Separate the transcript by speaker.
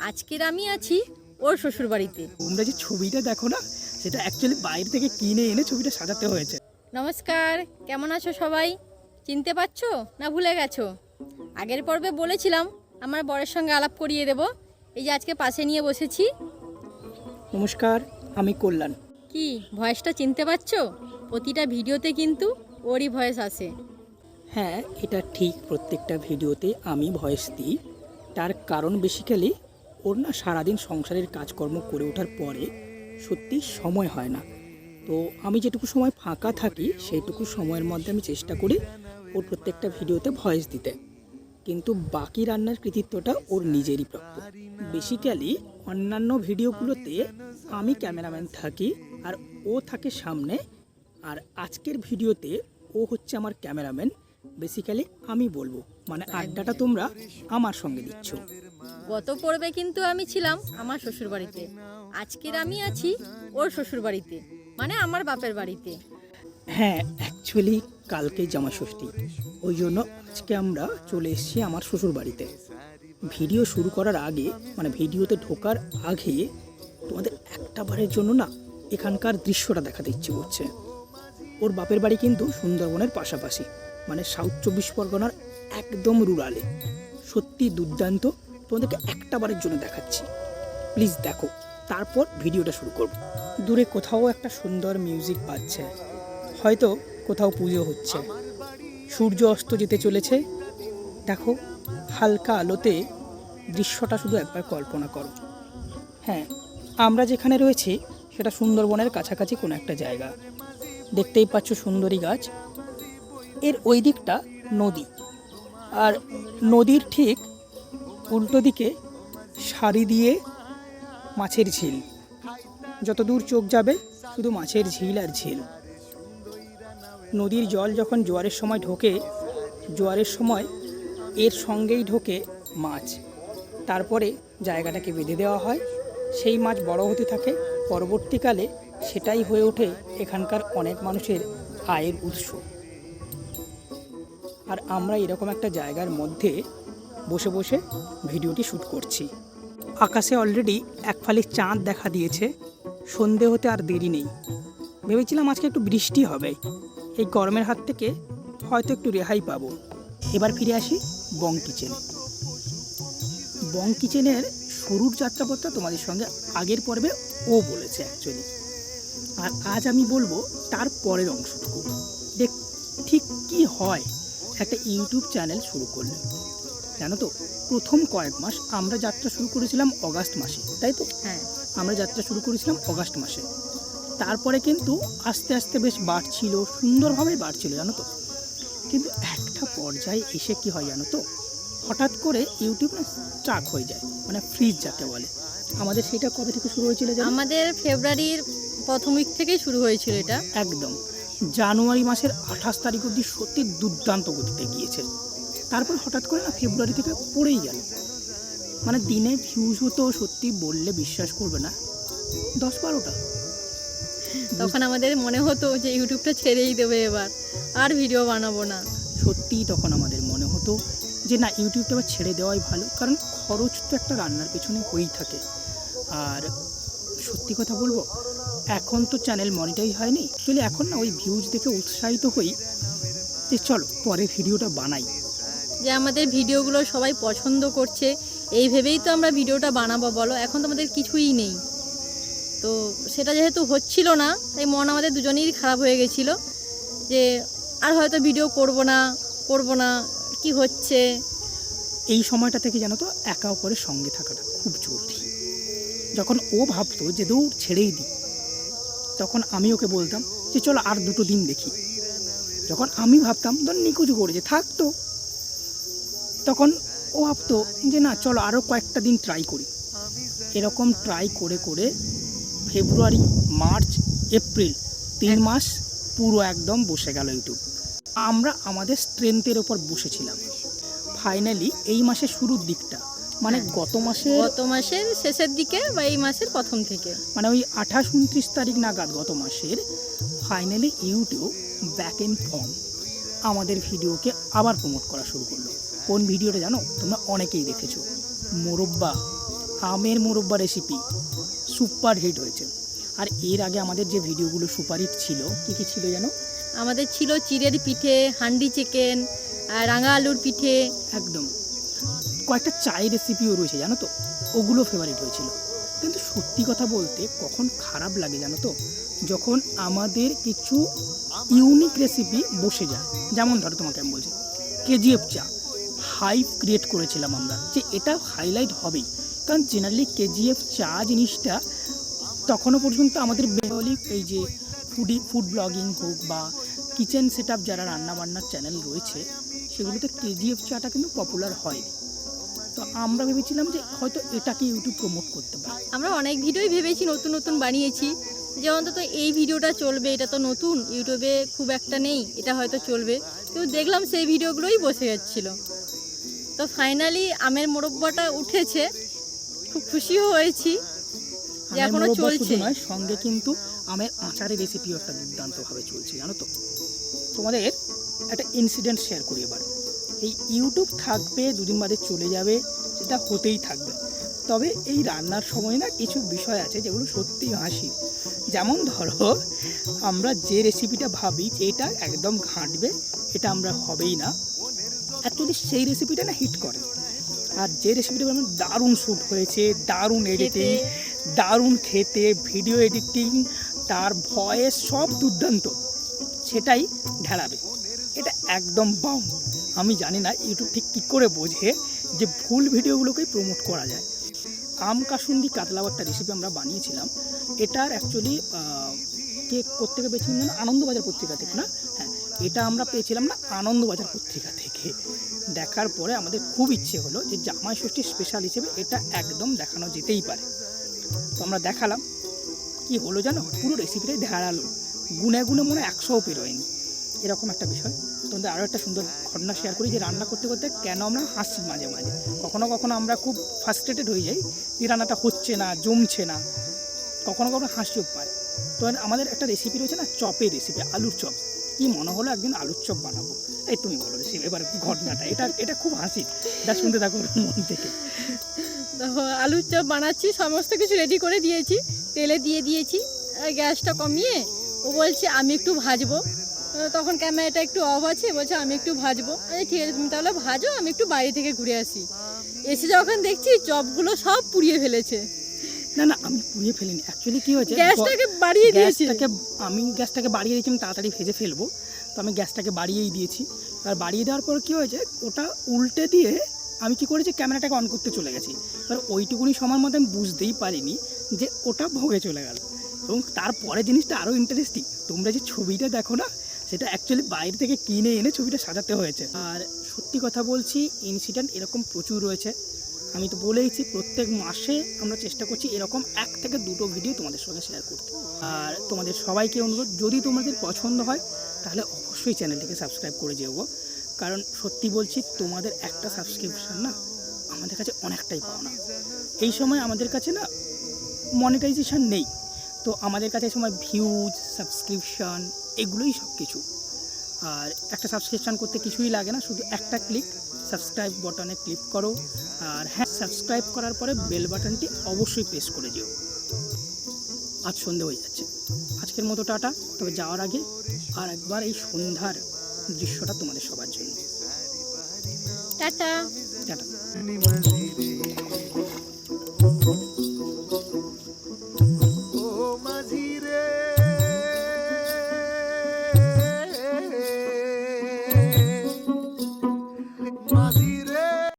Speaker 1: আজকের আমি আছি ওর শ্বশুর বাড়িতে।
Speaker 2: তোমরা যে ছবিটা দেখো না, সেটা অ্যাকচুয়ালি বাইরে থেকে কিনে এনে ছবিটা সাজাতে হয়েছে।
Speaker 1: নমস্কার, কেমন আছো সবাই? চিনতে পারছো না ভুলে গেছো? আগের পর্বে বলেছিলাম আমার বরের সঙ্গে আলাপ করিয়ে দেব। এই যে আজকে পাশে নিয়ে বসেছি।
Speaker 2: নমস্কার, আমি কল্যাণ।
Speaker 1: কি ভয়েসটা চিনতে পারছো? প্রতিটা ভিডিওতে কিন্তু ওরই ভয়েস আসে।
Speaker 2: হ্যাঁ, এটা ঠিক, প্রত্যেকটা ভিডিওতে আমি ভয়েস দিই। তার কারণ বেসিক্যালি ওর না সারাদিন সংসারের কাজকর্ম করে ওঠার পরে সত্যি সময় হয় না। তো আমি যেটুকু সময় ফাঁকা থাকি সেইটুকু সময়ের মধ্যে আমি চেষ্টা করি ওর প্রত্যেকটা ভিডিওতে ভয়েস দিতে, কিন্তু বাকি রান্নার কৃতিত্বটা ওর নিজেরই প্রাপ্য। বেসিক্যালি অন্যান্য ভিডিওগুলোতে আমি ক্যামেরাম্যান থাকি আর ও থাকে সামনে, আর আজকের ভিডিওতে ও হচ্ছে আমার ক্যামেরাম্যান। বেসিক্যালি আমি বলবো, মানে আড্ডাটা তোমরা আমার সঙ্গে দিচ্ছ।
Speaker 1: গত পর্বে কিন্তু আমি ছিলাম আমার শ্বশুর বাড়িতে, আজকের আমি আছি ওর শ্বশুর বাড়িতে, মানে আমার বাপের বাড়িতে।
Speaker 2: হ্যাঁ, অ্যাকচুয়ালি কালকে জামা ষষ্ঠী, ওই জন্য আজকে আমরা চলে এসেছি আমার শ্বশুর বাড়িতে। ভিডিও শুরু করার আগে, মানে ভিডিওতে ঢোকার আগে তোমাদের একটা বারের জন্য না এখানকার দৃশ্যটা দেখাতে ইচ্ছে করছে। ওর বাপের বাড়ি কিন্তু সুন্দরবনের পাশাপাশি, মানে সাউথ 24 পরগনার একদম রুরালে। সত্যি দুর্দান্ত, তোমাদেরকে একটা বারের জন্য দেখাচ্ছি, প্লিজ দেখো, তারপর ভিডিওটা শুরু করব। দূরে কোথাও একটা সুন্দর মিউজিক বাজছে, হয়তো কোথাও পুজো হচ্ছে। সূর্য অস্ত যেতে চলেছে, দেখো হালকা আলোতে দৃশ্যটা শুধু একবার কল্পনা করো। হ্যাঁ, আমরা যেখানে রয়েছি সেটা সুন্দরবনের কাছাকাছি কোনো একটা জায়গা। দেখতেই পাচ্ছ সুন্দরী গাছ, এর ওই দিকটা নদী, আর নদীর ঠিক উল্টো দিকে সারি দিয়ে মাছের ঝিল। যত দূর চোখ যাবে শুধু মাছের ঝিল আর ঝিল। নদীর জল যখন জোয়ারের সময় ঢোকে, জোয়ারের সময় এর সঙ্গেই ঢোকে মাছ। তারপরে জায়গাটাকে বেঁধে দেওয়া হয়, সেই মাছ বড় হতে থাকে, পরবর্তীকালে সেটাই হয়ে ওঠে এখানকার অনেক মানুষের আয়ের উৎস। আর আমরা এরকম একটা জায়গার মধ্যে বসে বসে ভিডিওটি শ্যুট করছি। আকাশে অলরেডি এক ফালি চাঁদ দেখা দিয়েছে, সন্ধে হতে আর দেরি নেই। ভেবেছিলাম আজকে একটু বৃষ্টি হবে, এই গরমের হাত থেকে হয়তো একটু রেহাই পাবো। এবার ফিরে আসি বং কিচেনে। বং কিচেনের শুরুর যাত্রাপথটা তোমাদের সঙ্গে আগের পর্বে ও বলেছে অ্যাকচুয়ালি, আর আজ আমি বলবো তার পরের অংশটুকু। দেখ ঠিক কী হয় একটা ইউটিউব চ্যানেল শুরু করলে। জানো তো, প্রথম কয়েক মাস আমরা যাত্রা শুরু করেছিলাম অগাস্ট মাসে, তাই তো?
Speaker 1: হ্যাঁ,
Speaker 2: আমরা যাত্রা শুরু করেছিলাম অগাস্ট মাসে। তারপরে কিন্তু আস্তে আস্তে বেশ বাড়ছিল, সুন্দরভাবেই বাড়ছিল, জানো তো। কিন্তু একটা পর্যায়ে এসে কি হয় জানো তো, হঠাৎ করে ইউটিউব না স্ট্রাক হয়ে যায়, মানে ফ্রিজ যাকে বলে। আমাদের সেটা কবে থেকে শুরু হয়েছিল জানো?
Speaker 1: আমাদের ফেব্রুয়ারির প্রথম উইক থেকেই শুরু হয়েছিল এটা।
Speaker 2: একদম জানুয়ারি মাসের 28 তারিখ অবধি সত্যি দুর্দান্ত গতিতে গিয়েছে। তারপর হঠাৎ করে না ফেব্রুয়ারি থেকে পড়েই গেল। মানে দিনে ভিউজ হতো সত্যি বললে বিশ্বাস করবে না, 10-12টা।
Speaker 1: তখন আমাদের মনে হতো যে ইউটিউবটা ছেড়েই দেবে এবার, আর ভিডিও বানাবো না।
Speaker 2: সত্যিই তখন আমাদের মনে হতো যে না, ইউটিউবটা আবার ছেড়ে দেওয়াই ভালো, কারণ খরচ তো একটা রান্নার পেছনে হয়েই থাকে। আর সত্যি কথা বলবো, এখন তো চ্যানেল মনিটাইজ হয়নি, তাহলে এখন না ওই ভিউজ দেখে উৎসাহিত হই যে চলো পরে ভিডিওটা বানাই।
Speaker 1: যে আমাদের ভিডিওগুলো সবাই পছন্দ করছে, এই ভেবেই তো আমরা ভিডিওটা বানাবো, বলো। এখন তো আমাদের কিছুই নেই, তো সেটা যেহেতু হচ্ছিল না, তাই মন আমাদের দুজনেরই খারাপ হয়ে গেছিলো যে আর হয়তো ভিডিও করব না, কি হচ্ছে।
Speaker 2: এই সময়টা থেকে জানো তো একা অপরের সঙ্গে থাকাটা খুব জরুরি। যখন ও ভাবতো যে দৌড় ছেড়েই দিই, তখন আমি ওকে বলতাম যে চলো আর 2 দিন দেখি। যখন আমি ভাবতাম ধর নিকুচু করেছে থাকতো, তখন ও ভাবতো যে না চলো আরও কয়েকটা দিন ট্রাই করি। এরকম ট্রাই করে করে ফেব্রুয়ারি, মার্চ, এপ্রিল 3 মাস পুরো একদম বসে গেল ইউটিউব। আমরা আমাদের স্ট্রেংথের ওপর বসেছিলাম। ফাইনালি এই মাসের শুরুর দিকটা, মানে গত মাসের
Speaker 1: শেষের দিকে বা এই মাসের প্রথম থেকে,
Speaker 2: মানে ওই 28-29 তারিখ নাগাদ গত মাসের finally YouTube back in form আমাদের ভিডিওকে আবার প্রমোট করা শুরু করলো। কোন ভিডিওটা জানো? তোমরা অনেকেই দেখেছো, মোরব্বা আমের মোরব্বা রেসিপি সুপার হিট হয়েছে। আর এর আগে আমাদের যে ভিডিওগুলো সুপার হিট ছিল, কী ছিল জানো?
Speaker 1: আমাদের ছিল চিড়ের পিঠে, হান্ডি চিকেন, আর রাঙা আলুর পিঠে,
Speaker 2: একদম কয়েকটা চায়ের রেসিপিও রয়েছে জানো তো, ওগুলো ফেভারিট হয়েছিল। কিন্তু সত্যি কথা বলতে কখন খারাপ লাগে জানো তো, যখন আমাদের কিছু ইউনিক রেসিপি বসে যায়। যেমন ধরো তোমাকে আমি বলছি কেজিএফ চা, হাইপ ক্রিয়েট করেছিলাম আমরা যে এটা হাইলাইট হবেই, কারণ জেনারেলি কেজিএফ চা জিনিসটা তখনও পর্যন্ত আমাদের বেঙ্গলি এই যে ফুড ব্লগিং হোক বা কিচেন সেট আপ যারা রান্নাবান্নার চ্যানেল রয়েছে সেগুলোতে কেজিএফ চাটা কিন্তু পপুলার হয়। তো আমরা ভেবেছিলাম যে হয়তো এটাকে ইউটিউব প্রমোট করতে পারে।
Speaker 1: আমরা অনেক ভিডিওই ভেবেছি, নতুন নতুন বানিয়েছি যে অন্তত এই ভিডিওটা চলবে, এটা তো নতুন, ইউটিউবে খুব একটা নেই, এটা হয়তো চলবে। কিন্তু দেখলাম সেই ভিডিওগুলোই বসে যাচ্ছিল। তো ফাইনালি আমের মোরব্বাটা উঠেছে, খুব খুশিও হয়েছি যে এখনো চলছে।
Speaker 2: সঙ্গে কিন্তু আমের আচারের রেসিপিও একটা দুর্দান্তভাবে চলছে জানো তো। তোমাদের একটা ইনসিডেন্ট শেয়ার করি এবার। এই ইউটিউব থাকবে, দুদিন বাদে চলে যাবে, সেটা হতেই থাকবে। তবে এই রান্নার সময় না কিছু বিষয় আছে যেগুলো সত্যিই হাসির। যেমন ধরো আমরা যে রেসিপিটা ভাবি যে এটা একদম ঘাঁটবে, এটা আমরা হবেই না, অ্যাকচুয়ালি সেই রেসিপিটা না হিট করে। আর যে রেসিপিটা দারুণ শ্যুট হয়েছে, দারুণ এডিটিং, দারুণ খেতে, ভিডিও এডিটিং, তার ভয়েস সব দুর্দান্ত, সেটাই ঢেলাবে। এটা একদম বাউন্ড। আমি জানি না ইউটিউব ঠিক কী করে বোঝে যে ভুল ভিডিওগুলোকেই প্রমোট করা যায়। আম কাসুন্দি কাতলাও একটা রেসিপি আমরা বানিয়েছিলাম। এটার অ্যাকচুয়ালি কে কোত্থেকে পেয়েছিলাম না, আনন্দবাজার পত্রিকা থেকে না, হ্যাঁ এটা আমরা পেয়েছিলাম না আনন্দবাজার পত্রিকা থেকে। দেখার পরে আমাদের খুব ইচ্ছে হলো যে জামাই ষষ্ঠীর স্পেশাল হিসেবে এটা একদম দেখানো যেতেই পারে। তো আমরা দেখালাম, কি হলো জানো, পুরো রেসিপিটাই ধারালো, গুনে গুনে মনে 100ও পেরোয়নি, এরকম একটা বিষয়। তোমাদের আরও একটা সুন্দর ঘটনা শেয়ার করি যে রান্না করতে করতে কেন আমরা হাসি মাঝে মাঝে, কখনো কখনো আমরা খুব ফ্রাস্ট্রেটেড হয়ে যাই যে রান্নাটা হচ্ছে না, জমছে না, কখনো কখনো হাসিও পায়। তো আমাদের একটা রেসিপি রয়েছে না, চপের রেসিপি, আলুর চপ। কি মনে হলো একদিন আলুর চপ বানাবো। এই তুমি বলো রেসিপি এবার ঘটনাটা, এটা খুব হাসি, এটা শুনতে থাকো মন থেকে।
Speaker 1: আলুর চপ বানাচ্ছি, সমস্ত কিছু রেডি করে দিয়েছি, তেলে দিয়ে দিয়েছি, গ্যাসটা কমিয়ে ও বলছে আমি একটু ভাজবো। তখন ক্যামেরাটা একটু অফ আছে, বলছে আমি একটু ভাজবো। আরে ঠিক আছে তুমি তাহলে ভাজো, আমি একটু বাইরে থেকে ঘুরে আসি। এসে যখন দেখছি চপগুলো সব পুড়িয়ে ফেলেছে।
Speaker 2: না না, আমি পুড়িয়ে ফেলিনি, অ্যাকচুয়ালি কী হয়েছে,
Speaker 1: গ্যাসটাকে বাড়িয়ে দিয়েছি।
Speaker 2: আমি গ্যাসটাকে বাড়িয়ে দিয়েছি, আমি তাড়াতাড়ি ভেজে ফেলবো, তো আমি গ্যাসটাকে বাড়িয়েই দিয়েছি। আর বাড়িয়ে দেওয়ার পর কী হয়েছে, ওটা উল্টে দিয়ে আমি কী করেছি, ক্যামেরাটাকে অন করতে চলে গেছি। এবার ওইটুকুনি সময়ের মধ্যে আমি বুঝতেই পারিনি যে ওটা ভোগে চলে গেল। এবং তারপরে জিনিসটা আরও ইন্টারেস্টিং, তোমরা যে ছবিটা দেখো না, সেটা অ্যাকচুয়ালি বাইরে থেকে কিনে এনে ছবিটা সাজাতে হয়েছে। আর সত্যি কথা বলছি, ইনসিডেন্ট এরকম প্রচুর রয়েছে। আমি তো বলেইছি প্রত্যেক মাসে আমরা চেষ্টা করছি এরকম 1 থেকে 2টো ভিডিও তোমাদের সঙ্গে শেয়ার করতে। আর তোমাদের সবাইকে অনুরোধ, যদি তোমাদের পছন্দ হয় তাহলে অবশ্যই চ্যানেলটিকে সাবস্ক্রাইব করে যেও, কারণ সত্যি বলছি তোমাদের একটা সাবস্ক্রিপশান না আমাদের কাছে অনেকটাই পাওনা। এই সময় আমাদের কাছে না মনিটাইজেশন নেই, তো আমাদের কাছে সময় ভিউজ, সাবস্ক্রিপশান এগুলোই সব কিছু। আর একটা সাবস্ক্রিপশান করতে কিছুই লাগে না, শুধু একটা ক্লিক, সাবস্ক্রাইব বাটনে ক্লিক করো। আর হ্যাঁ, সাবস্ক্রাইব করার পরে বেল বাটনটি অবশ্যই প্রেস করে যেও। আজ সন্ধে হয়ে যাচ্ছে, আজকের মতো টাটা। তবে যাওয়ার আগে আর একবার এই সন্ধ্যার দৃশ্যটা তোমাদের সবার জন্য।
Speaker 1: Tata
Speaker 2: tata.